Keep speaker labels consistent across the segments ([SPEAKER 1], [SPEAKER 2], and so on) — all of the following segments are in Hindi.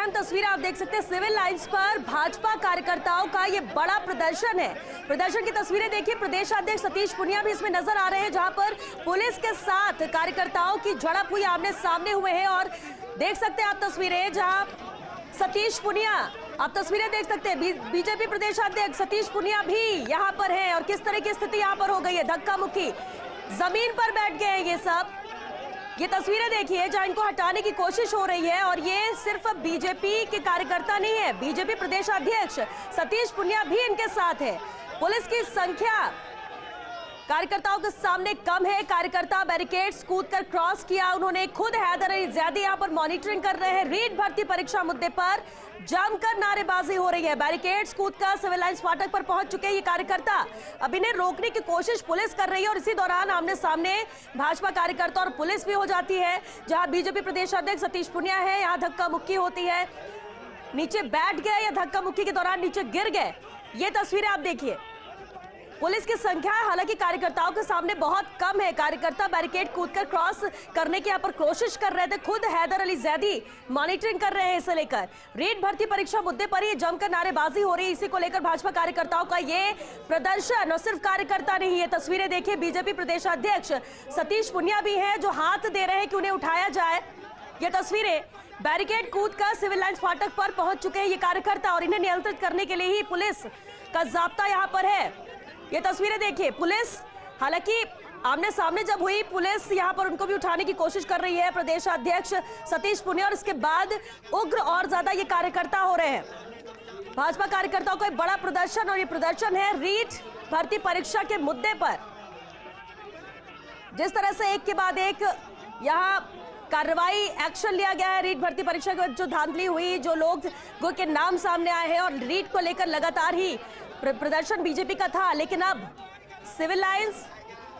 [SPEAKER 1] अहम तस्वीर आप देख सकते हैं। सिविल लाइंस पर भाजपा कार्यकर्ताओं का ये बड़ा प्रदर्शन है। प्रदर्शन की तस्वीरें देखिए, प्रदेश अध्यक्ष सतीश पूनिया भी इसमें नजर आ रहे हैं, जहां पर पुलिस के साथ कार्यकर्ताओं की झड़प हुई, आमने सामने हुए हैं। और देख सकते हैं आप तस्वीरें, जहां सतीश पूनिया, आप तस्वीरें देख सकते हैं, बीजेपी प्रदेश अध्यक्ष सतीश पूनिया भी यहाँ पर है। और किस तरह की स्थिति यहाँ पर हो गई है, धक्का मुक्की, जमीन पर बैठ गए हैं ये सब। ये तस्वीरें देखिए जहां इनको हटाने की कोशिश हो रही है। और ये सिर्फ बीजेपी के कार्यकर्ता नहीं है, बीजेपी प्रदेश अध्यक्ष सतीश पूनिया भी इनके साथ है। पुलिस की संख्या कार्यकर्ताओं के सामने कम है। कार्यकर्ता बैरिकेड्स कूदकर क्रॉस किया उन्होंने। खुद हैदर अली ज़ैदी यहाँ पर मॉनिटरिंग कर रहे हैं। रीट भर्ती परीक्षा मुद्दे पर जमकर नारेबाजी हो रही है। बैरिकेड्स कूदकर सिविल लाइंस फाटक पर पहुंच चुके हैं ये कार्यकर्ता। अब इन्हें रोकने की कोशिश पुलिस कर रही है और इसी दौरान आमने सामने भाजपा कार्यकर्ता और पुलिस भी हो जाती है। जहां बीजेपी प्रदेश अध्यक्ष सतीश पूनिया है, यहाँ धक्का मुक्की होती है। नीचे बैठ गए या धक्का मुक्की के दौरान नीचे गिर गए, ये तस्वीरें आप देखिए। पुलिस की संख्या हालांकि कार्यकर्ताओं के सामने बहुत कम है। कार्यकर्ता बैरिकेड कूदकर क्रॉस करने की यहाँ पर कोशिश कर रहे थे। खुद हैदर अली ज़ैदी मॉनिटरिंग कर रहे हैं इसे लेकर। रीट भर्ती परीक्षा मुद्दे पर ही जमकर नारेबाजी हो रही है। इसी को लेकर भाजपा कार्यकर्ताओं का ये प्रदर्शन, और सिर्फ कार्यकर्ता नहीं, ये तस्वीरें देखिए, बीजेपी प्रदेश अध्यक्ष सतीश पूनिया भी है जो हाथ दे रहे हैं कि उन्हें उठाया जाए। ये तस्वीरें, बैरिकेड कूदकर सिविल लाइंस फाटक पर पहुंच चुके हैं ये कार्यकर्ता और इन्हें नियंत्रित करने के लिए ही पुलिस का जाब्ता यहाँ पर है। ये तस्वीरें देखिए, पुलिस हालांकि आमने सामने जब हुई, पुलिस यहां पर उनको भी उठाने की कोशिश कर रही है, प्रदेश अध्यक्ष सतीश पूनिया। और इसके बाद उग्र और ज्यादा ये कार्यकर्ता हो रहे हैं। भाजपा कार्यकर्ताओं का एक बड़ा प्रदर्शन, और ये प्रदर्शन है रीट भर्ती परीक्षा के मुद्दे पर। जिस तरह से एक के बाद एक यहां कार्रवाई, एक्शन लिया गया है रीट भर्ती परीक्षा के जो धांधली हुई, जो लोग के नाम सामने आए हैं, और रीट को लेकर लगातार ही प्रदर्शन बीजेपी का था। लेकिन अब सिविल लाइंस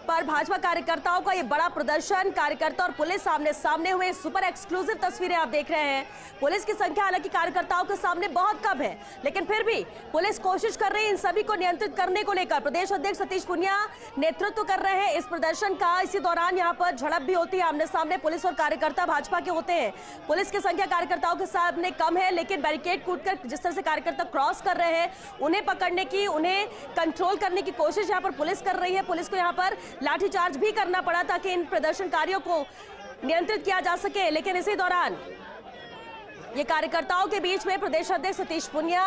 [SPEAKER 1] पर भाजपा कार्यकर्ताओं का ये बड़ा प्रदर्शन, कार्यकर्ता और पुलिस सामने सामने हुए। सुपर एक्सक्लूसिव तस्वीरें आप देख रहे हैं। पुलिस की संख्या हालांकि कार्यकर्ताओं के सामने बहुत कम है, लेकिन फिर भी पुलिस कोशिश कर रही है इन सभी को नियंत्रित करने को लेकर। प्रदेश अध्यक्ष सतीश पूनिया नेतृत्व कर रहे हैं इस प्रदर्शन का। इसी दौरान यहाँ पर झड़प भी होती है, आमने सामने पुलिस और कार्यकर्ता भाजपा के होते हैं। पुलिस की संख्या कार्यकर्ताओं के सामने कम है, लेकिन बैरिकेड कूदकर जिस तरह से कार्यकर्ता क्रॉस कर रहे हैं, उन्हें पकड़ने की, उन्हें कंट्रोल करने की कोशिश यहाँ पर पुलिस कर रही है। पुलिस को यहाँ पर लाठीचार्ज भी करना पड़ा ताकि इन प्रदर्शनकारियों को नियंत्रित किया जा सके। लेकिन इसी दौरान ये कार्यकर्ताओं के बीच में प्रदेश अध्यक्ष सतीश पूनिया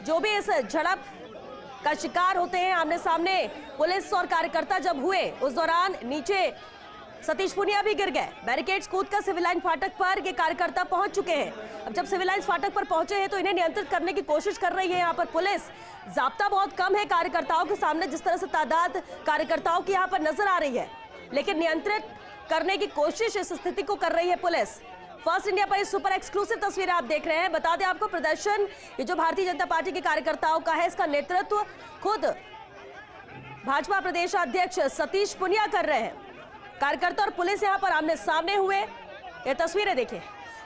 [SPEAKER 1] जो भी इस झड़प का शिकार होते हैं, आमने सामने पुलिस और कार्यकर्ता जब हुए, उस दौरान नीचे सतीश पूनिया भी गिर गए। बैरिकेड्स कूदकर सिविल लाइन फाटक पर ये कार्यकर्ता पहुंच चुके हैं। अब जब सिविल लाइन फाटक पर पहुंचे हैं तो इन्हें नियंत्रित करने की कोशिश कर रही है यहाँ पर पुलिस। जाब्ता बहुत कम है कार्यकर्ताओं के सामने, जिस तरह से तादाद कार्यकर्ताओं की यहाँ पर नजर आ रही है, लेकिन नियंत्रित करने की कोशिश इस स्थिति को कर रही है पुलिस। फर्स्ट इंडिया पर सुपर एक्सक्लूसिव तस्वीरें आप देख रहे हैं। बता दें आपको, प्रदर्शन ये जो भारतीय जनता पार्टी के कार्यकर्ताओं का है, इसका नेतृत्व खुद भाजपा प्रदेश अध्यक्ष सतीश पूनिया कर रहे हैं। कार्यकर्ता और पुलिस यहां पर आमने सामने हुए, ये तस्वीरें देखिए।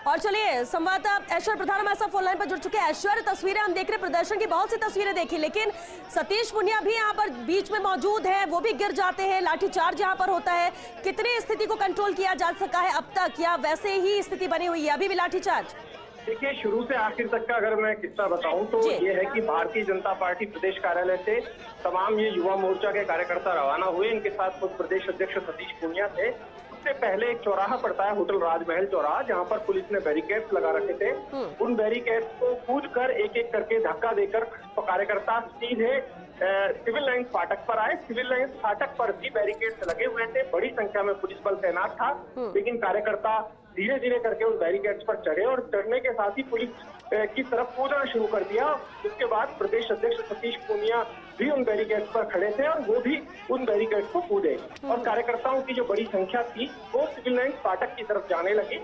[SPEAKER 1] और चलिए, संवाददाता ऐश्वर्य प्रधान हमारे साथ फोन लाइन पर जुड़ चुके हैं। ऐश्वर्य, तस्वीरें हम देख रहे हैं, प्रदर्शन की बहुत सी तस्वीरें देखी, लेकिन सतीश पूनिया भी यहां पर बीच में मौजूद है, वो भी गिर जाते हैं, लाठीचार्ज यहां पर होता है। कितनी स्थिति को कंट्रोल किया जा सका है अब तक, या वैसे ही स्थिति बनी हुई है, अभी भी लाठीचार्ज?
[SPEAKER 2] देखिए, शुरू से आखिर तक का अगर मैं किस्सा बताऊं तो ये है कि भारतीय जनता पार्टी प्रदेश कार्यालय से तमाम ये युवा मोर्चा के कार्यकर्ता रवाना हुए। इनके साथ खुद प्रदेश अध्यक्ष सतीश पूनिया थे। उससे पहले एक चौराहा पड़ता है, होटल राजमहल चौराहा, जहां पर पुलिस ने बैरिकेड्स लगा रखे थे। उन बैरिकेड्स को कूदकर एक एक करके धक्का देकर तो कार्यकर्ता सीधे सिविल लाइंस फाटक पर आए। सिविल लाइंस फाटक पर भी बैरिकेड्स लगे हुए थे, बड़ी संख्या में पुलिस बल तैनात था, लेकिन कार्यकर्ता धीरे धीरे करके उस बैरिकेड्स पर चढ़े और चढ़ने के साथ ही पुलिस की तरफ कूदना शुरू कर दिया। उसके बाद प्रदेश अध्यक्ष सतीश पूनिया भी उन बैरिकेड्स पर खड़े थे और वो भी उन बैरिकेड्स को कूदे, और कार्यकर्ताओं की जो बड़ी संख्या थी वो सिविल लाइंस फाटक की तरफ जाने लगी।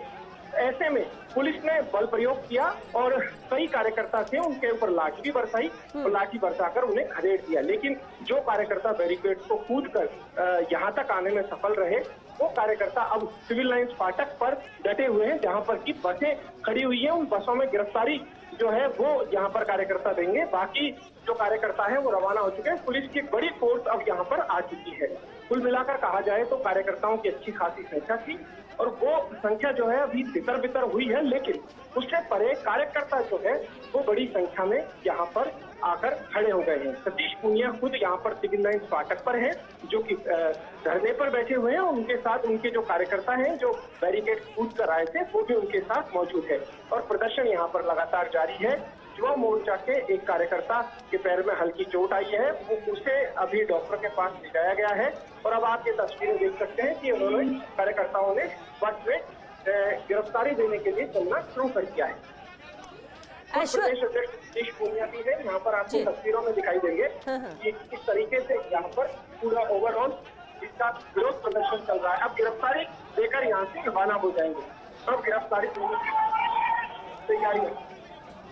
[SPEAKER 2] ऐसे में पुलिस ने बल प्रयोग किया और कई कार्यकर्ता थे, उनके ऊपर लाठी भी बरसाई और लाठी बरसाकर उन्हें खदेड़ दिया। लेकिन जो कार्यकर्ता बैरिकेड्स को कूदकर यहाँ तक आने में सफल रहे, वो कार्यकर्ता अब सिविल लाइंस फाटक पर डटे हुए हैं, जहाँ पर की बसें खड़ी हुई हैं। उन बसों में गिरफ्तारी जो है वो यहाँ पर कार्यकर्ता देंगे। बाकी जो कार्यकर्ता है वो रवाना हो चुके हैं। पुलिस की बड़ी फोर्स अब यहाँ पर आ चुकी है। कुल मिलाकर कहा जाए तो कार्यकर्ताओं की अच्छी खासी संख्या थी और वो संख्या जो है अभी तितर बितर हुई है, लेकिन उससे परे कार्यकर्ता जो है वो बड़ी संख्या में यहाँ पर आकर खड़े हो गए हैं। सतीश पूनिया खुद यहाँ पर सिविल लाइंस फाटक पर हैं, जो कि धरने पर बैठे हुए हैं। उनके साथ उनके जो कार्यकर्ता हैं जो बैरिकेड कूद कर आए थे वो भी उनके साथ मौजूद है और प्रदर्शन यहाँ पर लगातार जारी है। युवा मोर्चा के एक कार्यकर्ता के पैर में हल्की चोट आई है, वो उसे अभी डॉक्टर के पास ले जाया गया है और अब आप ये तस्वीरें देख सकते हैं कि उन्होंने कार्यकर्ताओं ने बस में गिरफ्तारी देने के लिए चलना शुरू कर दिया है। प्रदेश अध्यक्ष सतीश पूनिया भी है, यहाँ पर आपको तस्वीरों में दिखाई देंगे कि किस तरीके से यहाँ पर पूरा ओवरऑल इसका विरोध प्रदर्शन चल रहा है। अब गिरफ्तारी देकर यहाँ से रवाना हो जाएंगे। अब गिरफ्तारी देने की तैयारी है।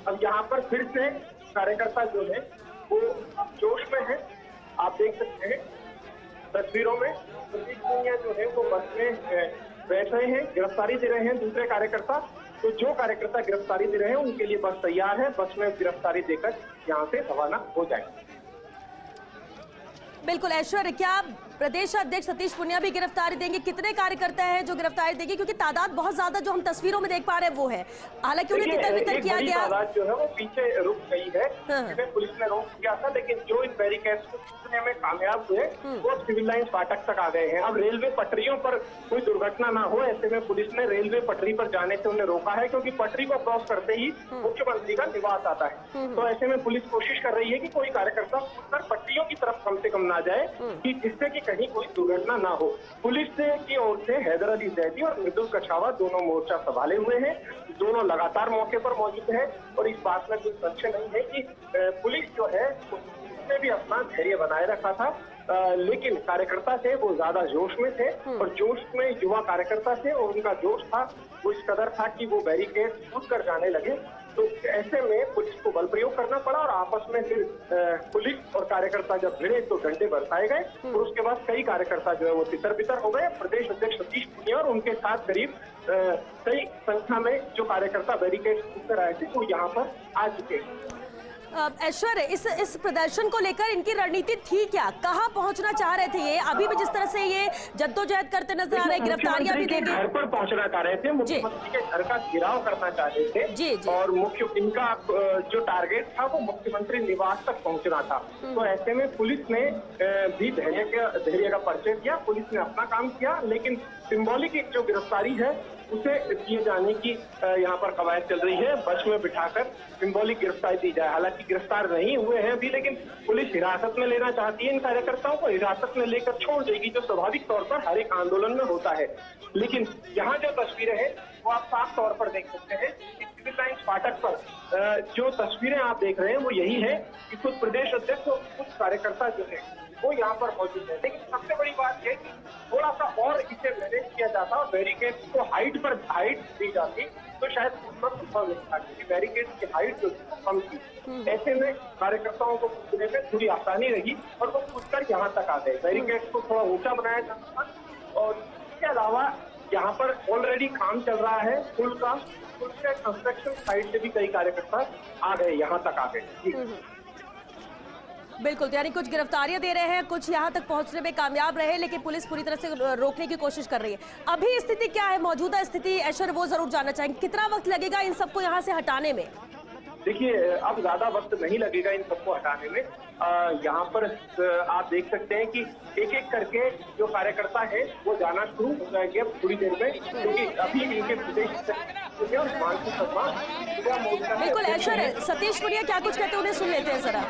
[SPEAKER 2] अब यहाँ पर फिर से कार्यकर्ता जो है वो जोश में है, आप देख सकते हैं तस्वीरों में। सतीश पूनिया जो है वो बस में बैठ रहे हैं, गिरफ्तारी दे रहे हैं दूसरे कार्यकर्ता। तो जो कार्यकर्ता गिरफ्तारी दे रहे हैं उनके लिए बस तैयार है, बस में गिरफ्तारी देकर यहाँ से रवाना हो जाएंगे।
[SPEAKER 1] बिल्कुल ऐश्वर्य, क्या प्रदेश अध्यक्ष सतीश पूनिया भी गिरफ्तारी देंगे? कितने कार्यकर्ता हैं जो गिरफ्तारी देंगे? क्योंकि तादाद बहुत ज्यादा जो हम तस्वीरों में देख पा रहे हैं वो है, हालांकि उन्हें तितर बितर किया गया।
[SPEAKER 2] तादाद जो है वो पीछे रुक गई है, जिसे पुलिस ने रोक दिया था, लेकिन जो इन बैरिकेड्स को टूटने में कामयाब हुए वो सिविल लाइंस फाटक तक आ गए हैं। अब रेलवे पटरियों पर कोई दुर्घटना ना हो, ऐसे में पुलिस ने रेलवे पटरी पर जाने से उन्हें रोका है, क्योंकि पटरी को क्रॉस करते ही मुख्यमंत्री का निवास आता है। तो ऐसे में पुलिस कोशिश कर रही है कि कोई कार्यकर्ता पटरियों की तरफ कम से कम ना जाए, कि जिससे कि कहीं कोई दुर्घटना ना हो। पुलिस की ओर से हैदर अली जैदी और मृदुल कछावा दोनों मोर्चा संभाले हुए हैं, दोनों लगातार मौके पर मौजूद है और इस बात में कोई संशय नहीं है कि पुलिस जो है उसने भी अपना धैर्य बनाए रखा था, लेकिन कार्यकर्ता थे वो ज्यादा जोश में थे और जोश में युवा कार्यकर्ता थे और उनका जोश था वो इस कदर था कि वो बैरिकेड कूद कर जाने लगे। तो ऐसे में पुलिस को बल प्रयोग करना पड़ा और आपस में फिर पुलिस और कार्यकर्ता जब भिड़े तो डंडे बरसाए गए और उसके बाद कई कार्यकर्ता जो है वो तितर बितर हो गए। प्रदेश अध्यक्ष सतीश पूनिया और उनके साथ करीब कई संख्या में जो कार्यकर्ता बैरिकेड कूद कर आए थे वो यहाँ पर आ चुके हैं।
[SPEAKER 1] ऐश्वर्य, इस प्रदर्शन को लेकर इनकी रणनीति थी क्या? कहाँ पहुंचना चाह रहे थे ये? अभी भी जिस तरह से ये जद्दोजहद करते नजर आ रहे हैं, गिरफ्तारियां भी देंगे।
[SPEAKER 2] घर पर पहुंचना चाह रहे थे, मुख्यमंत्री के घर का घेराव करना चाह रहे थे
[SPEAKER 1] जी।
[SPEAKER 2] और इनका जो टारगेट था वो मुख्यमंत्री निवास तक पहुंचना था। तो ऐसे में पुलिस ने भी धैर्य का परिचय दिया, पुलिस ने अपना काम किया, लेकिन सिंबॉलिक जो गिरफ्तारी है उसे किए जाने की यहाँ पर कवायद चल रही है। बस में बिठाकर सिंबॉलिक गिरफ्तारी दी जाए। हालांकि गिरफ्तार नहीं हुए हैं अभी, लेकिन पुलिस हिरासत में लेना चाहती है इन कार्यकर्ताओं को, हिरासत में लेकर छोड़ देगी, जो स्वाभाविक तौर पर हर एक आंदोलन में होता है। लेकिन यहाँ जो तस्वीरें हैं वो आप साफ तौर पर देख सकते हैं कि सिविल लाइंस फाटक पर जो तस्वीरें आप देख रहे हैं वो यही है कि खुद प्रदेश अध्यक्ष और कुछ कार्यकर्ता जो है वो यहाँ पर मौजूद है। लेकिन सबसे बड़ी बात यह कि थोड़ा सा और इसे मैनेज किया जाता और बैरिकेड को हाइट दी जाती तो शायद संभव नहीं था, क्योंकि बैरिकेड की हाइट जो कम थी। ऐसे में कार्यकर्ताओं को कूदने में थोड़ी आसानी रही और वो कूदकर यहाँ तक आ गए। बैरिकेड को थोड़ा ऊंचा बनाया जाता था और इसके अलावा यहाँ पर ऑलरेडी काम चल रहा है पुल का, उसके कंस्ट्रक्शन साइड से भी कई कार्यकर्ता आ गए, यहाँ तक आ गए।
[SPEAKER 1] बिल्कुल, यानी कुछ गिरफ्तारियां दे रहे हैं, कुछ यहां तक पहुंचने में कामयाब रहे, लेकिन पुलिस पूरी तरह से रोकने की कोशिश कर रही है। अभी स्थिति क्या है, मौजूदा स्थिति ऐश्वर्य वो जरूर जानना चाहेंगे, कितना वक्त लगेगा इन सबको यहां से हटाने में?
[SPEAKER 2] देखिए, अब ज्यादा वक्त नहीं लगेगा इन सबको हटाने में। यहाँ पर आप देख सकते हैं कि एक एक करके जो कार्यकर्ता है वो जाना शुरू हो जाएंगे अब थोड़ी देर में, क्योंकि अभी इनके प्रदेश
[SPEAKER 1] बिल्कुल ऐश्वर्य, सतीश पूनिया क्या कुछ कहते हैं उन्हें सुन लेते हैं जरा।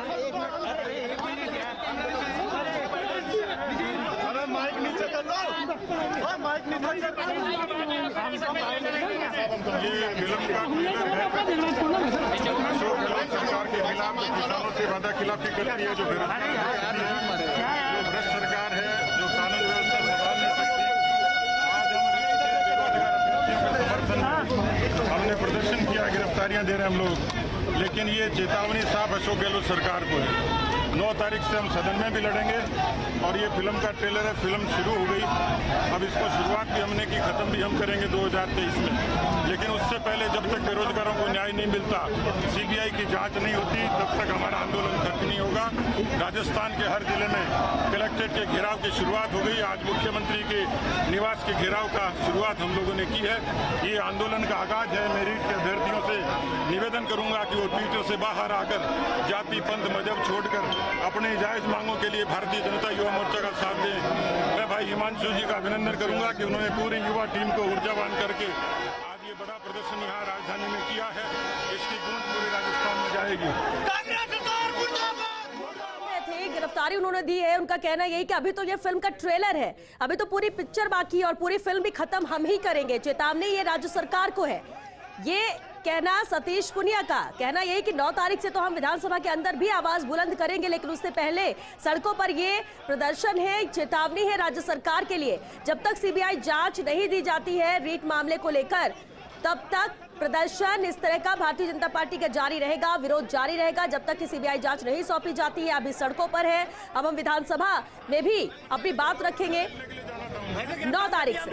[SPEAKER 3] माइक नीचे कर लो, माइक नीचे कर लो। ये सरकार के खिलाफ किसानों से वादा खिलाफी करती है, जो भ्रष्ट सरकार है, जो कानून व्यवस्था संभाल नहीं सकती। आज हम हमने प्रदर्शन किया, गिरफ्तारियां दे रहे हैं हम लोग, लेकिन ये चेतावनी साफ अशोक गहलोत सरकार को है। 9 तारीख से हम सदन में भी लड़ेंगे और ये फिल्म का ट्रेलर है, फिल्म शुरू हो गई, अब इसको शुरुआत भी हमने की, खत्म भी हम करेंगे 2023 में। लेकिन उससे पहले जब तक बेरोजगारों को न्याय नहीं मिलता, सीबीआई की जांच नहीं होती, तब तक हमारा आंदोलन खत्म नहीं होगा। राजस्थान के हर जिले में कलेक्ट्रेट के घेराव की शुरुआत हो गई। आज मुख्यमंत्री के निवास के घेराव का शुरुआत हम लोगों ने की है। ये आंदोलन का आगाज है। मेरिट के अभ्यर्थियों से निवेदन करूंगा कि वो ट्वीटर से बाहर आकर जाति पंथ मजहब छोड़कर अपने जायज मांगों के लिए भारतीय जनता युवा मोर्चा का साथ दें। मैं भाई हिमांशु जी का अभिनंदन करूंगा कि उन्होंने पूरी युवा टीम को ऊर्जावान करके आज ये बड़ा प्रदर्शन यहाँ राजधानी में किया है। इसकी गूंज पूरे राजस्थान में जाएगी।
[SPEAKER 1] गिरफ्तारी उन्होंने दी है। उनका कहना यही कि अभी तो ये फिल्म का ट्रेलर है, अभी तो पूरी पिक्चर बाकी है और पूरी फिल्म भी खत्म हम ही करेंगे। चेतावनी ये राज्य सरकार को है। ये कहना सतीश पुनिया का कहना यही कि 9 तारीख से तो हम विधानसभा के अंदर भी आवाज बुलंद करेंगे, लेकिन उससे पहले सड़कों पर ये प्रदर्शन है, चेतावनी है राज्य सरकार के लिए। जब तक सीबीआई जांच नहीं दी जाती है रीट मामले को लेकर, तब तक प्रदर्शन इस तरह का भारतीय जनता पार्टी का जारी रहेगा, विरोध जारी रहेगा जब तक कि सीबीआई जांच नहीं सौंपी जाती है। अभी सड़कों पर है, अब हम विधानसभा में भी अपनी बात रखेंगे 9 तारीख से।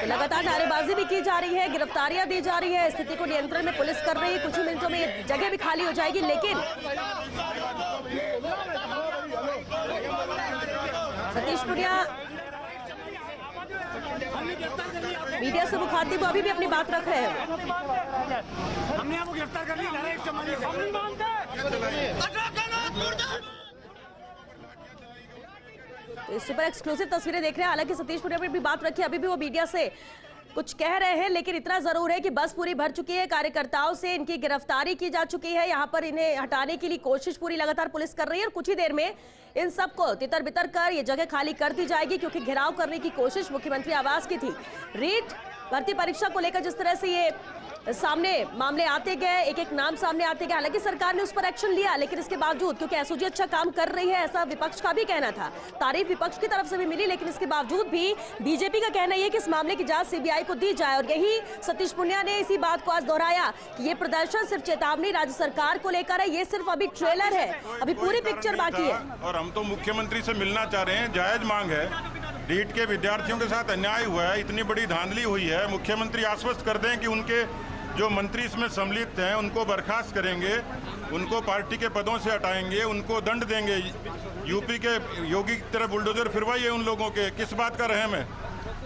[SPEAKER 1] लगातार नारेबाजी भी की जा रही है, गिरफ्तारियां दी जा रही है, स्थिति को नियंत्रण में पुलिस कर रही है। कुछ ही मिनटों में ये जगह भी खाली हो जाएगी, लेकिन सतीश पुनिया मीडिया से मुखातिब अभी भी अपनी बात रख रहे हैं।
[SPEAKER 4] हमने आपको गिरफ्तार कर लिया।
[SPEAKER 1] इस सुपर एक्सक्लूसिव तस्वीरें देख रहे हैं। हालांकि सतीश पुनिया ने भी बात रखी, अभी भी वो मीडिया से कुछ कह रहे हैं, लेकिन इतना जरूर है कि बस पूरी भर चुकी है। कार्यकर्ताओं से इनकी गिरफ्तारी की जा चुकी है। यहाँ पर इन्हें हटाने के लिए कोशिश पूरी लगातार पुलिस कर रही है और कुछ ही देर में इन सबको तितर बितर कर ये जगह खाली कर दी जाएगी, क्योंकि घेराव करने की कोशिश मुख्यमंत्री आवास की थी। रीट भर्ती परीक्षा को लेकर जिस तरह से ये सामने मामले आते गए, एक एक नाम सामने आते गए, हालांकि सरकार ने उस पर एक्शन लिया, लेकिन इसके बावजूद क्योंकि एसओजी अच्छा काम कर रही है ऐसा विपक्ष का भी कहना था, तारीफ विपक्ष की तरफ से भी मिली, लेकिन इसके बावजूद भी बीजेपी का कहना यह कि इस मामले की जांच सीबीआई को दी जाए। और यही सतीश पुनिया ने इसी बात को आज दोहराया कि ये प्रदर्शन सिर्फ चेतावनी राज्य सरकार को लेकर है, ये सिर्फ अभी ट्रेलर है, अभी पूरी पिक्चर बाकी है।
[SPEAKER 3] और हम तो मुख्यमंत्री से मिलना चाह रहे हैं, जायज मांग है। रीट के विद्यार्थियों के साथ अन्याय हुआ है, इतनी बड़ी धांधली हुई है। मुख्यमंत्री आश्वस्त कर दें कि उनके जो मंत्री इसमें सम्मिलित हैं उनको बर्खास्त करेंगे, उनको पार्टी के पदों से हटाएंगे, उनको दंड देंगे। यूपी के योगी की तरह बुलडोजर फिरवाइए उन लोगों के, किस बात का रहम है।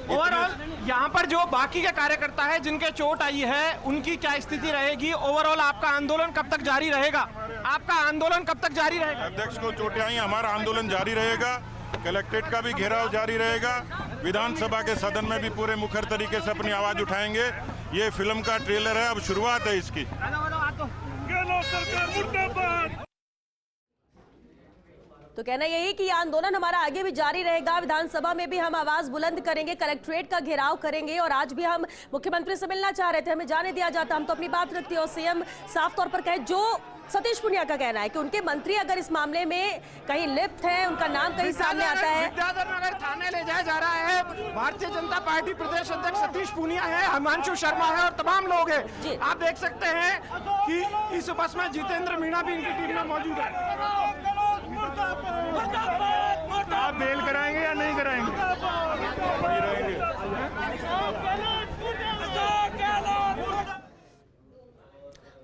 [SPEAKER 4] ओवरऑल यहाँ पर जो बाकी के कार्यकर्ता है जिनके चोट आई है, उनकी क्या स्थिति रहेगी? ओवरऑल आपका आंदोलन कब तक जारी रहेगा? आपका आंदोलन कब तक जारी रहेगा?
[SPEAKER 3] अध्यक्ष को चोटें आई, हमारा आंदोलन जारी रहेगा। कलेक्ट्रेट का भी घेराव जारी रहेगा। विधानसभा के सदन में भी पूरे मुखर तरीके से अपनी आवाज उठाएंगे। ये फिल्म का ट्रेलर है, अब शुरुआत है इसकी।
[SPEAKER 1] तो कहना यही कि यह आंदोलन हमारा आगे भी जारी रहेगा। विधानसभा में भी हम आवाज बुलंद करेंगे, कलेक्ट्रेट का घेराव करेंगे। और आज भी हम मुख्यमंत्री से मिलना चाह रहे थे, हमें जाने दिया जाता, हम तो अपनी बात रखते हैं। और सीएम साफ तौर पर कहे, जो सतीश पुनिया का कहना है कि उनके मंत्री अगर इस मामले में कहीं लिप्त है, उनका नाम कहीं सामने आता है।
[SPEAKER 4] विद्याधर नगर थाने ले जाया जा रहा है। भारतीय जनता पार्टी प्रदेश अध्यक्ष सतीश पुनिया है, हिमांशु शर्मा है और तमाम लोग हैं। आप देख सकते हैं कि इस बस में जितेंद्र मीणा भी इनकी टीम में मौजूद है।
[SPEAKER 3] आप बेल कराएंगे या नहीं कराएंगे?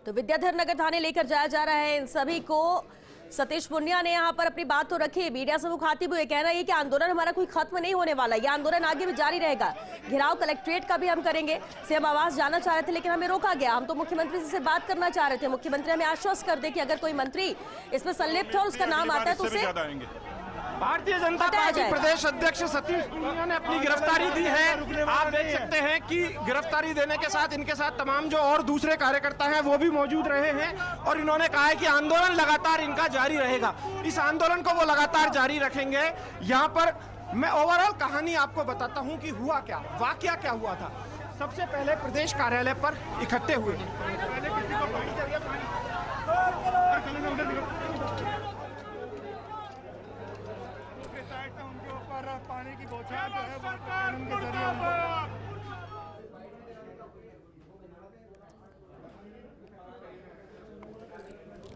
[SPEAKER 1] तो विद्याधर नगर थाने लेकर जाया जा रहा है इन सभी को। सतीश पुनिया ने यहाँ पर अपनी बात तो रखी, मीडिया से मुखातिब हुए, कहना है कि आंदोलन हमारा कोई खत्म नहीं होने वाला, ये आंदोलन आगे भी जारी रहेगा। घेराव कलेक्ट्रेट का भी हम करेंगे। सीएम आवास जाना चाह रहे थे, लेकिन हमें रोका गया। हम तो मुख्यमंत्री से बात करना चाह रहे थे, मुख्यमंत्री हमें आश्वस्त कर दे कि अगर कोई मंत्री इसमें संलिप्त है और उसका नाम आता है तो उसे
[SPEAKER 4] भारतीय जनता पार्टी प्रदेश अध्यक्ष सतीश पुनिया ने अपनी गिरफ्तारी दी है। आप देख सकते हैं कि गिरफ्तारी देने के साथ इनके साथ तमाम जो और दूसरे कार्यकर्ता हैं वो भी मौजूद रहे हैं और इन्होंने कहा है कि आंदोलन लगातार इनका जारी रहेगा। इस आंदोलन को वो लगातार जारी रखेंगे। यहाँ पर मैं ओवरऑल कहानी आपको बताता हूँ कि हुआ क्या, वाकया क्या हुआ था। सबसे पहले प्रदेश कार्यालय पर इकट्ठे हुए,
[SPEAKER 5] पानी की बौछार जो है वो कैनन के जरिए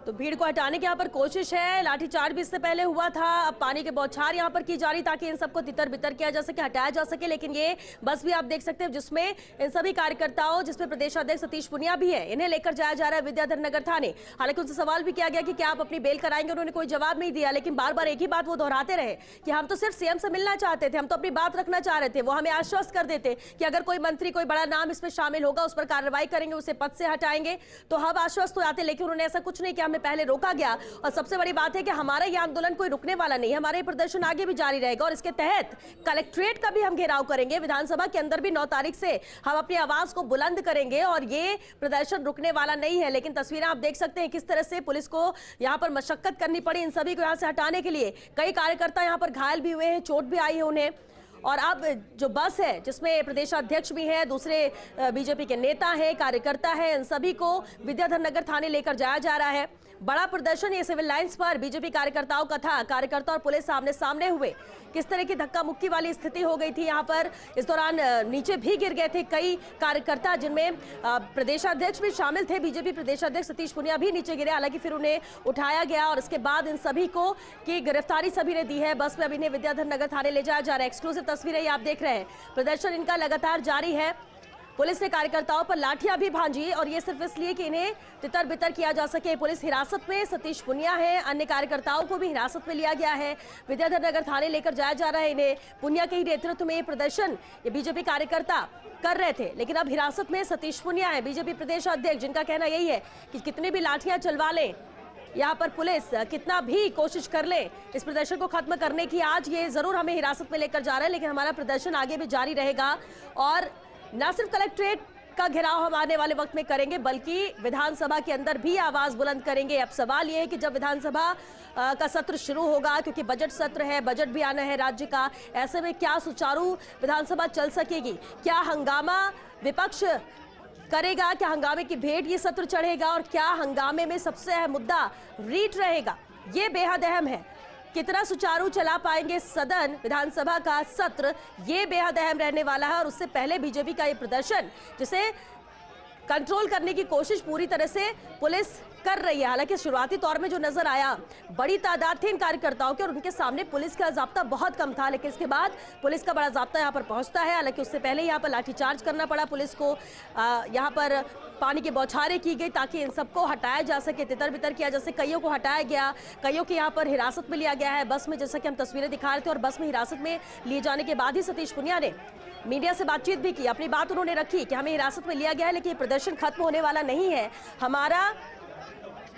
[SPEAKER 1] तो भीड़ को हटाने की यहाँ पर कोशिश है। लाठीचार्ज भी इससे पहले हुआ था, अब पानी के बौछार यहाँ पर की जा रही ताकि इन सबको तितर बितर किया जा सके, हटाया जा सके। लेकिन ये बस भी आप देख सकते हैं जिसमें इन सभी कार्यकर्ताओं, जिसमें प्रदेशाध्यक्ष सतीश पुनिया भी है, इन्हें लेकर जाया जा रहा है विद्याधर नगर थाने। हालांकि उनसे सवाल भी किया गया कि क्या आप अपनी बेल कराएंगे, उन्होंने कोई जवाब नहीं दिया। लेकिन बार बार एक ही बात वो दोहराते रहे कि हम तो सिर्फ सीएम से मिलना चाहते थे, हम तो अपनी बात रखना चाह रहे थे। वो हमें आश्वस्त कर देते कि अगर कोई मंत्री, कोई बड़ा नाम इसमें शामिल होगा, उस पर कार्रवाई करेंगे, उसे पद से हटाएंगे, तो हम आश्वस्त हो जाते। लेकिन उन्होंने ऐसा कुछ नहीं किया, हमें पहले रोका गया। और सबसे बड़ी बात है कि हमारा ये आंदोलन कोई रुकने वाला नहीं है, हमारा ये प्रदर्शन आगे भी जारी रहेगा। और इसके तहत कलेक्ट्रेट का भी हम घेराव करेंगे, विधानसभा के अंदर भी 9 तारीख से हम अपनी आवाज को बुलंद करेंगे और ये प्रदर्शन रुकने वाला नहीं है। लेकिन तस्वीरें आप देख सकते हैं किस तरह से पुलिस को यहाँ पर मशक्कत करनी पड़ी इन सभी को यहाँ से हटाने के लिए। कई कार्यकर्ता यहाँ पर घायल भी हुए हैं, चोट भी आई है उन्हें। और अब जो बस है जिसमें प्रदेशाध्यक्ष भी हैं, दूसरे बीजेपी के नेता हैं, कार्यकर्ता हैं, इन सभी को विद्याधर नगर थाने लेकर जाया जा रहा है। बड़ा प्रदर्शन ये सिविल लाइंस पर बीजेपी कार्यकर्ताओं का था। कार्यकर्ता और पुलिस सामने सामने हुए, किस तरह की धक्का मुक्की वाली स्थिति हो गई थी यहाँ पर। इस दौरान नीचे भी गिर गए थे कई कार्यकर्ता, जिनमें प्रदेशाध्यक्ष भी शामिल थे। बीजेपी प्रदेशाध्यक्ष सतीश पुनिया भी नीचे गिरे, हालांकि फिर उन्हें उठाया गया और इसके बाद इन सभी को की गिरफ्तारी सभी ने दी है। बस में अब इन्हें विद्याधर नगर थाने ले जाया जा रहा है। एक्सक्लूसिव तस्वीरें ये आप देख रहे हैं। प्रदर्शन इनका लगातार जारी है। पुलिस ने कार्यकर्ताओं पर लाठियां भी भांजी और ये सिर्फ इसलिए कि इन्हें तितर बितर किया जा सके। पुलिस हिरासत में सतीश पुनिया है, अन्य कार्यकर्ताओं को भी हिरासत में लिया गया है। विद्याधर नगर थाने लेकर जाया जा रहा है इन्हें। पुनिया के ही नेतृत्व में ये प्रदर्शन ये बीजेपी कार्यकर्ता कर रहे थे, लेकिन अब हिरासत में सतीश पुनिया है, बीजेपी प्रदेश अध्यक्ष, जिनका कहना यही है कि कितनी भी लाठियां चलवा लें, यहाँ पर पुलिस कितना भी कोशिश कर ले इस प्रदर्शन को खत्म करने की, आज ये जरूर हमें हिरासत में लेकर जा रहा है, लेकिन हमारा प्रदर्शन आगे भी जारी रहेगा। और न सिर्फ कलेक्ट्रेट का घेराव हम आने वाले वक्त में करेंगे, बल्कि विधानसभा के अंदर भी आवाज बुलंद करेंगे। अब सवाल ये है कि जब विधानसभा का सत्र शुरू होगा, क्योंकि बजट सत्र है, बजट भी आना है राज्य का, ऐसे में क्या सुचारू विधानसभा चल सकेगी? क्या हंगामा विपक्ष करेगा? क्या हंगामे की भेंट ये सत्र चढ़ेगा? और क्या हंगामे में सबसे अहम मुद्दा रीट रहेगा? ये बेहद अहम है। कितना सुचारू चला पाएंगे सदन, विधानसभा का सत्र, ये बेहद अहम रहने वाला है। और उससे पहले बीजेपी का ये प्रदर्शन, जिसे कंट्रोल करने की कोशिश पूरी तरह से पुलिस कर रही है। हालांकि शुरुआती तौर में जो नजर आया, बड़ी तादाद थी इन कार्यकर्ताओं के और उनके सामने पुलिस का जाब्ता बहुत कम था, लेकिन इसके बाद पुलिस का बड़ा जाब्ता यहाँ पर पहुंचता है। हालांकि उससे पहले यहाँ पर लाठीचार्ज करना पड़ा पुलिस को, यहाँ पर पानी की बौछारें की गई ताकि इन सबको हटाया जा सके, तितर बितर किया जा सके। कईयों को हटाया गया, कईयों के यहाँ पर हिरासत में लिया गया है बस में, जैसा कि हम तस्वीरें दिखा रहे थे। और बस में हिरासत में लिए जाने के बाद ही सतीश पुनिया ने मीडिया से बातचीत भी की, अपनी बात उन्होंने रखी कि हमें हिरासत में लिया गया है, लेकिन ये प्रदर्शन खत्म होने वाला नहीं है। हमारा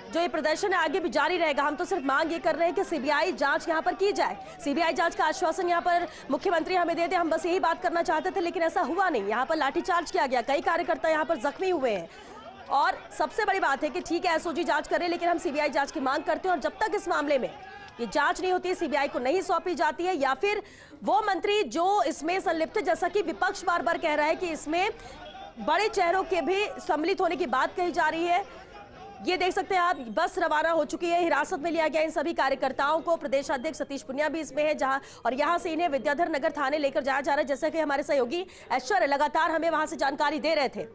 [SPEAKER 1] जो ये प्रदर्शन है आगे भी जारी रहेगा। हम तो सिर्फ मांग ये कर रहे हैं कि सीबीआई जांच यहाँ पर की जाए। सीबीआई जांच का आश्वासन यहाँ पर मुख्यमंत्री हमें दे दे, हम बस यही बात करना चाहते थे, लेकिन ऐसा हुआ नहीं। यहाँ पर लाठीचार्ज किया गया, कई कार्यकर्ता यहाँ पर जख्मी हुए हैं। और सबसे बड़ी बात है कि ठीक है एसओजी जांच करे, लेकिन हम सीबीआई जांच की मांग करते हैं। और जब तक इस मामले में ये जांच नहीं होती है, सीबीआई को नहीं सौंपी जाती है, या फिर वो मंत्री जो इसमें संलिप्त है, जैसा कि विपक्ष बार बार कह रहा है कि इसमें बड़े चेहरों के भी सम्मिलित होने की बात कही जा रही है। ये देख सकते हैं आप, बस रवाना हो चुकी है, हिरासत में लिया गया इन सभी कार्यकर्ताओं को। प्रदेशाध्यक्ष सतीश पुनिया भी इसमें है, जहां और यहां से इन्हें विद्याधर नगर थाने लेकर जाया जा रहा है। जैसा कि हमारे सहयोगी ऐश्वर्य लगातार हमें वहां से जानकारी दे रहे थे।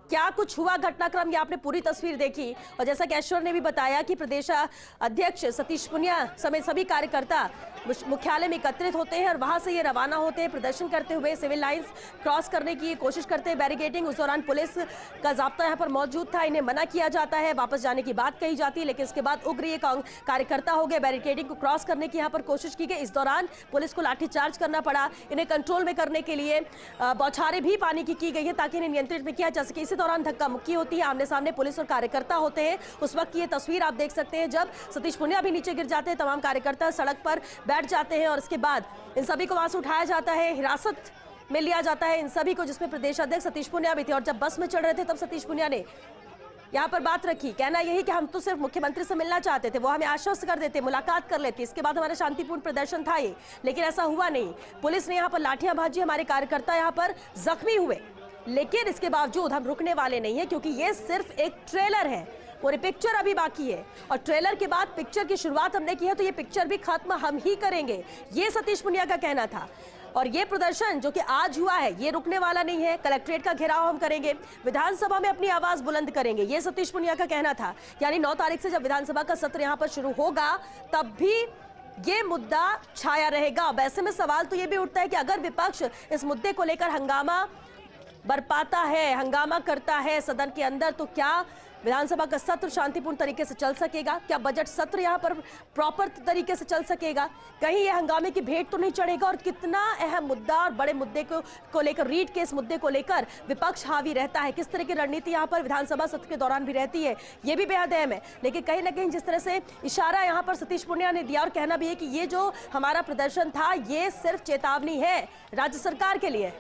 [SPEAKER 1] क्या कुछ हुआ घटनाक्रम, ये आपने पूरी तस्वीर देखी। और जैसा कि ऐश्वर्य ने भी बताया कि प्रदेश अध्यक्ष सतीश पुनिया समेत सभी कार्यकर्ता मुख्यालय में एकत्रित होते हैं और वहां से ये रवाना होते हैं प्रदर्शन करते हुए। सिविल लाइंस क्रॉस करने की कोशिश करते हैं, बैरिकेडिंग, उस दौरान पुलिस का जाब्ता यहाँ पर मौजूद था, इन्हें मना किया जाता है, वापस जाने की बात कही जाती है। लेकिन इसके बाद उग्र ये कार्यकर्ता हो गए, बैरिकेडिंग को क्रॉस करने की यहाँ पर कोशिश की गई। इस दौरान पुलिस को लाठीचार्ज करना पड़ा, इन्हें कंट्रोल में करने के लिए बौछारें भी पानी की गई है ताकि इन्हें नियंत्रित में किया जा सके। इसी दौरान धक्का मुक्की होती है, आमने सामने पुलिस और कार्यकर्ता होते हैं। उस वक्त ये तस्वीर आप देख सकते हैं जब सतीश पुनिया भी नीचे गिर जाते हैं, तमाम कार्यकर्ता सड़क पर बैठ जाते हैं और इसके बाद इन सभी को वहां से उठाया जाता है, हिरासत में लिया जाता है इन सभी को, जिसमें प्रदेश अध्यक्ष सतीश पुनिया भी थे। और जब बस में चढ़ रहे थे तब सतीश पुनिया ने यहाँ पर बात रखी, कहना यही कि हम तो सिर्फ मुख्यमंत्री से मिलना चाहते थे, वो हमें आश्वस्त कर देते, मुलाकात कर लेते, इसके बाद हमारा शांतिपूर्ण प्रदर्शन था ये, लेकिन ऐसा हुआ नहीं। पुलिस ने यहाँ पर लाठियां भाजी, हमारे कार्यकर्ता यहाँ पर जख्मी हुए, लेकिन इसके बावजूद हम रुकने वाले नहीं है, क्योंकि ये सिर्फ एक ट्रेलर है। पूरी पिक्चर अभी बाकी है और ट्रेलर के बाद पिक्चर की शुरुआत हमने की है, तो ये पिक्चर भी खत्म हम ही करेंगे, ये सतीश पुनिया का कहना था। और ये प्रदर्शन जो कि आज हुआ है ये रुकने वाला नहीं है। कलेक्ट्रेट का घेराव हम करेंगे, विधानसभा में अपनी आवाज बुलंद करेंगे, ये सतीश पुनिया का कहना था। यानी 9 तारीख से जब विधानसभा का सत्र यहां पर शुरू होगा तब भी ये मुद्दा छाया रहेगा। वैसे में सवाल तो ये भी उठता है कि अगर विपक्ष इस मुद्दे को लेकर हंगामा बरपाता है, हंगामा करता है सदन के अंदर, तो क्या विधानसभा का सत्र शांतिपूर्ण तरीके से चल सकेगा? क्या बजट सत्र यहां पर प्रॉपर तरीके से चल सकेगा? कहीं ये हंगामे की भेंट तो नहीं चढ़ेगा? और कितना अहम मुद्दा और बड़े मुद्दे को लेकर, रीट के इस मुद्दे को लेकर विपक्ष हावी रहता है, किस तरह की रणनीति यहां पर विधानसभा सत्र के दौरान भी रहती है, ये भी बेहद अहम है। लेकिन कहीं ना कहीं जिस तरह से इशारा यहां पर सतीश पुनिया ने दिया और कहना भी है कि ये जो हमारा प्रदर्शन था ये सिर्फ चेतावनी है राज्य सरकार के लिए।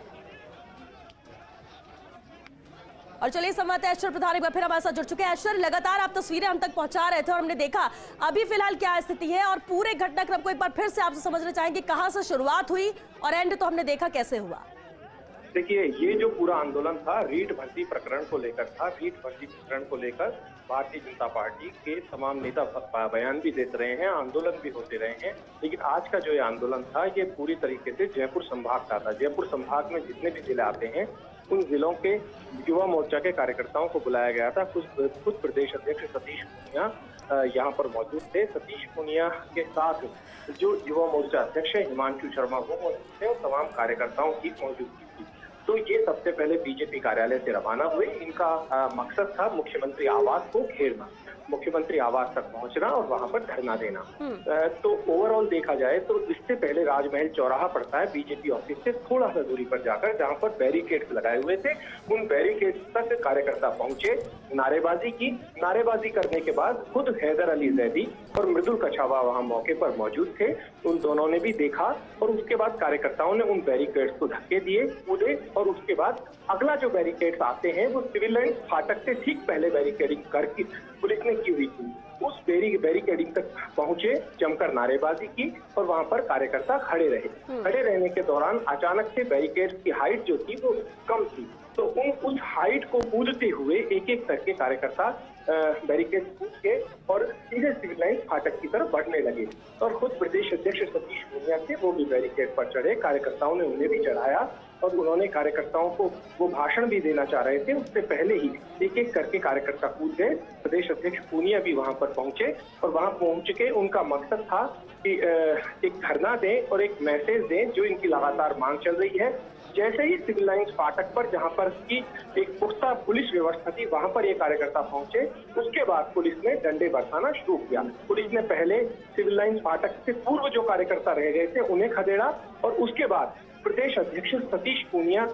[SPEAKER 1] और चलिए संवाददाता ऐश्वर्य प्रधान एक बार फिर हमारे साथ जुड़ चुके हैं। ऐश्वर्य, लगातार आप तस्वीरें हम तक पहुंचा रहे थे और हमने देखा अभी फिलहाल क्या स्थिति है, और पूरे घटनाक्रम को एक बार फिर से आपसे समझना चाहेंगे, कहां से शुरुआत हुई और एंड तो हमने देखा कैसे हुआ?
[SPEAKER 2] देखिए, ये जो पूरा आंदोलन था रीट भर्ती प्रकरण को लेकर था। रीट भर्ती प्रकरण को लेकर भारतीय जनता पार्टी के तमाम नेता बयान भी देते रहे हैं, आंदोलन भी होते रहे हैं। लेकिन आज का जो ये आंदोलन था ये पूरी तरीके से जयपुर संभाग का था। जयपुर संभाग में जितने भी जिले आते हैं उन जिलों के युवा मोर्चा के कार्यकर्ताओं को बुलाया गया था। खुद प्रदेश अध्यक्ष सतीश पुनिया यहाँ पर मौजूद थे। सतीश पुनिया के साथ जो युवा मोर्चा अध्यक्ष है हिमांशु शर्मा वो मौजूद थे और तमाम कार्यकर्ताओं की मौजूदगी थी। तो ये सबसे पहले बीजेपी कार्यालय से रवाना हुए। इनका मकसद था मुख्यमंत्री आवास को घेरना, मुख्यमंत्री आवास तक पहुंचना और वहां पर धरना देना। तो ओवरऑल देखा जाए तो इससे पहले राजमहल चौराहा पड़ता है बीजेपी ऑफिस से थोड़ा सा दूरी पर जाकर, जहां पर बैरिकेड्स लगाए हुए थे। उन बैरिकेड्स तक कार्यकर्ता पहुंचे, नारेबाजी की। नारेबाजी करने के बाद खुद हैदर अली जैदी और मृदुल कछावा वहां मौके पर मौजूद थे। उन दोनों ने भी देखा और उसके बाद कार्यकर्ताओं ने उन बैरिकेड्स को धक्के दिए, कूदे, और उसके बाद अगला जो बैरिकेड्स आते हैं वो सिविल लाइंस फाटक से ठीक पहले बैरिकेडिंग करके पुलिस ने की हुई थी। उस बैरिकेडिंग तक पहुंचे, जमकर नारेबाजी की और वहां पर कार्यकर्ता खड़े रहे। खड़े रहने के दौरान अचानक से बैरिकेड्स की हाइट जो थी वो कम थी, तो उस हाइट को कूदते हुए एक एक करके कार्यकर्ता बैरिकेड कूद के और सीधे सिविल लाइन फाटक की तरफ बढ़ने लगे। और खुद प्रदेश अध्यक्ष सतीश पुनिया थे, वो भी बैरिकेड पर चढ़े। कार्यकर्ताओं ने उन्हें भी चढ़ाया और उन्होंने कार्यकर्ताओं को वो भाषण भी देना चाह रहे थे, उससे पहले ही एक एक करके कार्यकर्ता कूद गए। प्रदेश अध्यक्ष पुनिया भी वहां पर पहुंचे और वहां पहुंच के उनका मकसद था कि एक धरना दें और एक मैसेज दें जो इनकी लगातार मांग चल रही है। जैसे ही सिविल लाइंस फाटक पर, जहां पर की एक पुख्ता पुलिस व्यवस्था थी, वहां पर ये कार्यकर्ता पहुंचे, उसके बाद पुलिस ने डंडे बरसाना शुरू किया। पुलिस ने पहले सिविल लाइंस फाटक से पूर्व जो कार्यकर्ता रह गए थे उन्हें खदेड़ा और उसके बाद प्रदेश अध्यक्ष सतीश पुनिया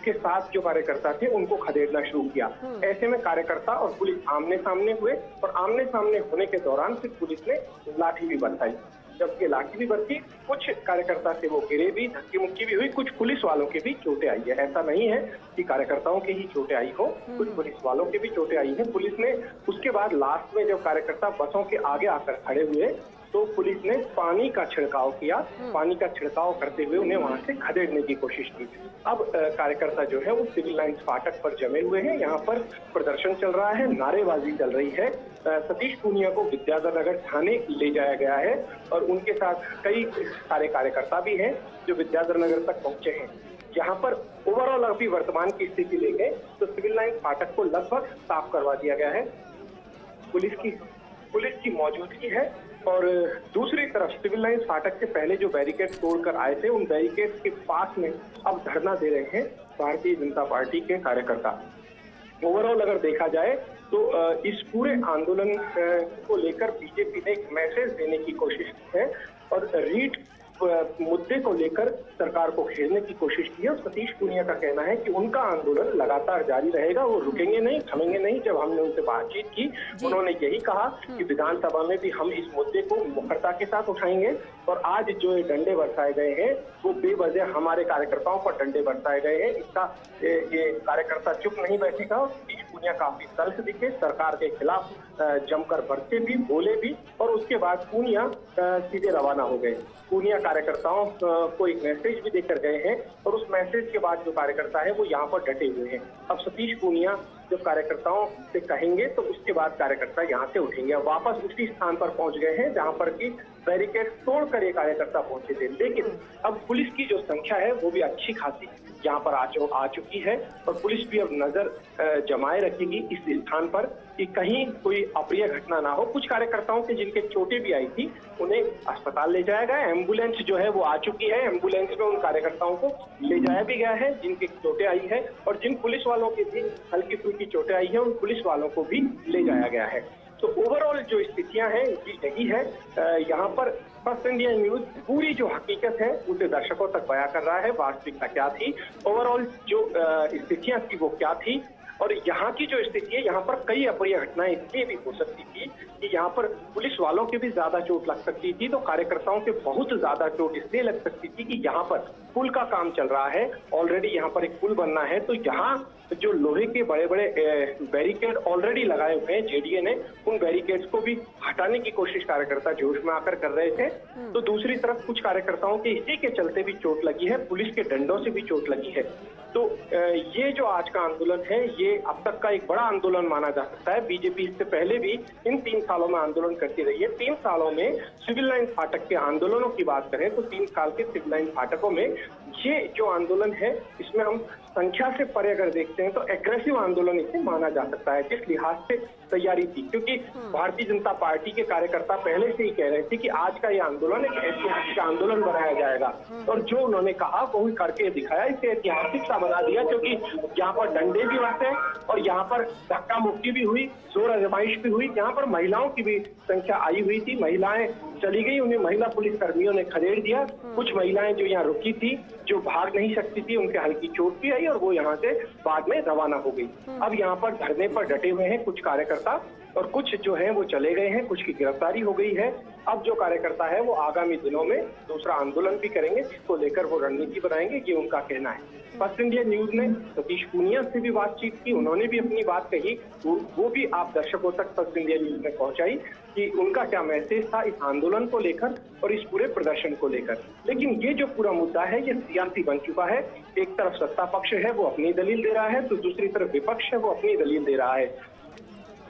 [SPEAKER 2] के साथ जो कार्यकर्ता थे उनको खदेड़ना शुरू किया। ऐसे में कार्यकर्ता और पुलिस आमने सामने हुए और आमने सामने होने के दौरान फिर पुलिस ने लाठी भी बरसाई। जबकि लाठी भी बरसी, कुछ कार्यकर्ता से वो गिरे भी, धक्की मुक्की भी हुई, कुछ पुलिस वालों के भी चोटें आई है। ऐसा नहीं है कि कार्यकर्ताओं के ही चोटें आई हो, कुछ पुलिस वालों के भी चोटें आई है। पुलिस ने उसके बाद लास्ट में जब कार्यकर्ता बसों के आगे आकर खड़े हुए तो पुलिस ने पानी का छिड़काव किया। पानी का छिड़काव करते हुए उन्हें वहां से खदेड़ने की कोशिश की। अब कार्यकर्ता जो है वो सिविल लाइंस फाटक पर जमे हुए हैं, यहाँ पर प्रदर्शन चल रहा है, नारेबाजी चल रही है। सतीश पुनिया को विद्याधर नगर थाने ले जाया गया है और उनके साथ कई सारे कार्यकर्ता भी हैं जो विद्याधर नगर तक पहुंचे हैं। यहाँ पर ओवरऑल अभी वर्तमान की स्थिति लेंगे तो सिविल लाइंस फाटक को लगभग साफ करवा दिया गया है, पुलिस की मौजूदगी है। और दूसरी तरफ सिविल लाइंस फाटक से पहले जो बैरिकेड तोड़कर आए थे उन बैरिकेड के पास में अब धरना दे रहे हैं भारतीय जनता पार्टी के कार्यकर्ता। ओवरऑल अगर देखा जाए तो इस पूरे आंदोलन को लेकर बीजेपी ने एक मैसेज देने की कोशिश की है और रीट मुद्दे को लेकर सरकार को घेरने की कोशिश की है। और सतीश पुनिया का कहना है कि उनका आंदोलन लगातार जारी रहेगा, वो रुकेंगे नहीं, थमेंगे नहीं। जब हमने उनसे बातचीत की उन्होंने यही कहा कि विधानसभा में भी हम इस मुद्दे को मुखरता के साथ उठाएंगे और आज जो डंडे बरसाए गए हैं वो बेवजह हमारे कार्यकर्ताओं पर डंडे बरसाए गए हैं, इसका ये कार्यकर्ता चुप नहीं बैठेगा। और सतीश पुनिया काफी तल्ख दिखे, सरकार के खिलाफ जमकर बरसे भी, बोले भी और उसके बाद पुनिया सीधे रवाना हो गए। पुनिया कार्यकर्ताओं को एक मैसेज भी देकर गए हैं और उस मैसेज के बाद जो कार्यकर्ता है वो यहाँ पर डटे हुए हैं। अब सतीश पुनिया जब कार्यकर्ताओं से कहेंगे तो उसके बाद कार्यकर्ता यहाँ से उठेंगे। अब वापस उसी स्थान पर पहुंच गए हैं जहाँ पर कि बैरिकेड तोड़कर ये कार्यकर्ता पहुंचे थे। लेकिन अब पुलिस की जो संख्या है वो भी अच्छी खासी यहाँ पर आ चुकी है और पुलिस भी अब नजर जमाए रखेगी इस स्थान पर कि कहीं कोई अप्रिय घटना ना हो। कुछ कार्यकर्ताओं के जिनके चोटें भी आई थी उन्हें अस्पताल ले जाया गया। एम्बुलेंस जो है वो आ चुकी है, एम्बुलेंस में उन कार्यकर्ताओं को ले जाया भी गया है जिनके चोटें आई है, और जिन पुलिस वालों की भी हल्की फुल्की चोटें आई है उन पुलिस वालों को भी ले जाया गया है। तो ओवरऑल जो स्थितियां हैं यही है। यहाँ पर फर्स्ट इंडिया न्यूज पूरी जो हकीकत है उसे दर्शकों तक बयां कर रहा है। वास्तविकता क्या थी, ओवरऑल जो स्थितियां थी वो क्या थी, और यहाँ की जो स्थिति है यहाँ पर कई अप्रिय घटनाएं इसलिए भी हो सकती थी कि यहाँ पर पुलिस वालों के भी ज्यादा चोट लग सकती थी, तो कार्यकर्ताओं के बहुत ज्यादा चोट इसलिए लग सकती थी कि यहाँ पर पुल का काम चल रहा है, ऑलरेडी यहाँ पर एक पुल बनना है। तो यहाँ जो लोहे के बड़े बड़े बैरिकेड ऑलरेडी लगाए हुए हैं जेडीए ने, उन बैरिकेड्स को भी हटाने की कोशिश कार्यकर्ता जोश में आकर कर रहे थे। तो दूसरी तरफ कुछ कार्यकर्ताओं के इसी के चलते भी चोट लगी है, पुलिस के डंडों से भी चोट लगी है। तो ये जो आज का आंदोलन है ये अब तक का एक बड़ा आंदोलन माना जा सकता है। बीजेपी इससे पहले भी इन 3 सालों में आंदोलन करती रही है। 3 सालों में सिविल लाइन फाटक के आंदोलनों की बात करें तो 3 साल के सिविल लाइन फाटकों में ये जो आंदोलन है इसमें हम संख्या से परे अगर देखते हैं तो एग्रेसिव आंदोलन इसे माना जा सकता है। जिस लिहाज से तैयारी थी, क्योंकि भारतीय जनता पार्टी के कार्यकर्ता पहले से ही कह रहे थे कि आज का ये आंदोलन एक ऐतिहासिक आंदोलन बनाया जाएगा, और जो उन्होंने कहा वो ही करके दिखाया। इसे ऐतिहासिक सा बना दिया क्योंकि यहाँ पर डंडे भी बरसे और यहाँ पर धक्का मुक्की भी हुई, जोर आजमाइश भी हुई। यहाँ पर महिलाओं की भी संख्या आई हुई थी, महिलाएं चली गई, उन्हें महिला पुलिस कर्मियों ने खदेड़ दिया। कुछ महिलाएं जो यहाँ रुकी थी, जो भाग नहीं सकती थी, उनके हल्की चोट भी आई और वो यहाँ से बाद में रवाना हो गई। अब यहाँ पर धरने पर डटे हुए हैं कुछ कार्यकर्ता और कुछ जो है वो चले गए हैं, कुछ की गिरफ्तारी हो गई है। अब जो कार्यकर्ता है वो आगामी दिनों में दूसरा आंदोलन भी करेंगे जिसको लेकर वो रणनीति बनाएंगे, ये उनका कहना है। फर्स्ट इंडिया न्यूज ने सतीश पूनिया से भी बातचीत की, उन्होंने भी अपनी बात कही, वो भी आप दर्शकों तक फर्स्ट इंडिया न्यूज ने पहुंचाई कि उनका क्या मैसेज था इस आंदोलन को लेकर और इस पूरे प्रदर्शन को लेकर। लेकिन ये जो पूरा मुद्दा है ये सियासी बन चुका है। एक तरफ सत्ता पक्ष है वो अपनी दलील दे रहा है तो दूसरी तरफ विपक्ष है वो अपनी दलील दे रहा है।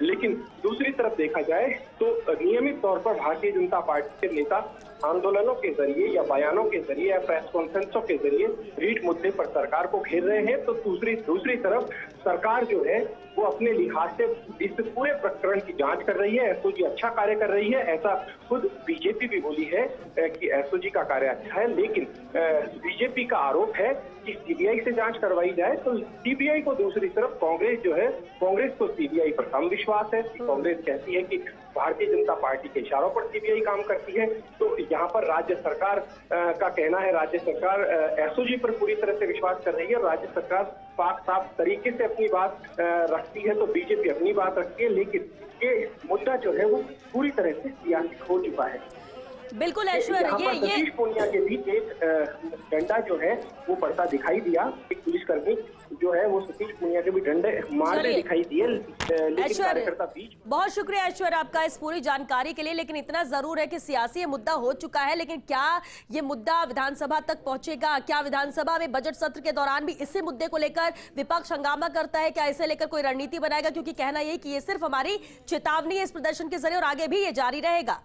[SPEAKER 2] लेकिन दूसरी तरफ देखा जाए तो नियमित तौर पर भारतीय जनता पार्टी के नेता आंदोलनों के जरिए या बयानों के जरिए या प्रेस कॉन्फ्रेंसों के जरिए रीट मुद्दे पर सरकार को घेर रहे हैं, तो दूसरी तरफ सरकार जो है वो अपने लिहाज से इस पूरे प्रकरण की जांच कर रही है। एसओजी अच्छा कार्य कर रही है, ऐसा खुद बीजेपी भी बोली है कि एसओजी का कार्य अच्छा है। लेकिन बीजेपी का आरोप है कि सीबीआई से जांच करवाई जाए, तो सीबीआई को दूसरी तरफ कांग्रेस जो है, कांग्रेस को सीबीआई पर कम विश्वास है। कांग्रेस कहती है कि भारतीय जनता पार्टी के इशारों पर सीबीआई काम करती है। तो यहाँ पर राज्य सरकार का कहना है, राज्य सरकार एसओजी पर पूरी तरह से विश्वास कर रही है। राज्य सरकार साफ तरीके से अपनी बात रखती है तो बीजेपी अपनी बात रखती है। लेकिन ये मुद्दा जो है वो पूरी तरह से सियासी हो चुका है।
[SPEAKER 1] बिल्कुल ऐश्वर्य, ये
[SPEAKER 2] सतीश पूनिया के बीच एक डंडा जो है वो पड़ता दिखाई दिया। एक पुलिसकर्मी जो है वो सतीश पूनिया के भी डंडे मारते दिखाई दिए, लेकिन कार्यकर्ता बीच।
[SPEAKER 1] बहुत शुक्रिया ऐश्वर्य आपका इस पूरी जानकारी के लिए। लेकिन इतना जरूर है कि सियासी ये मुद्दा हो चुका है, लेकिन क्या ये मुद्दा विधानसभा तक पहुंचेगा? क्या विधानसभा में बजट सत्र के दौरान भी इसी मुद्दे को लेकर विपक्ष हंगामा करता है? क्या इसे लेकर कोई रणनीति बनाएगा? क्योंकि कहना यही कि ये सिर्फ हमारी चेतावनी है इस प्रदर्शन के जरिए और आगे भी ये जारी रहेगा।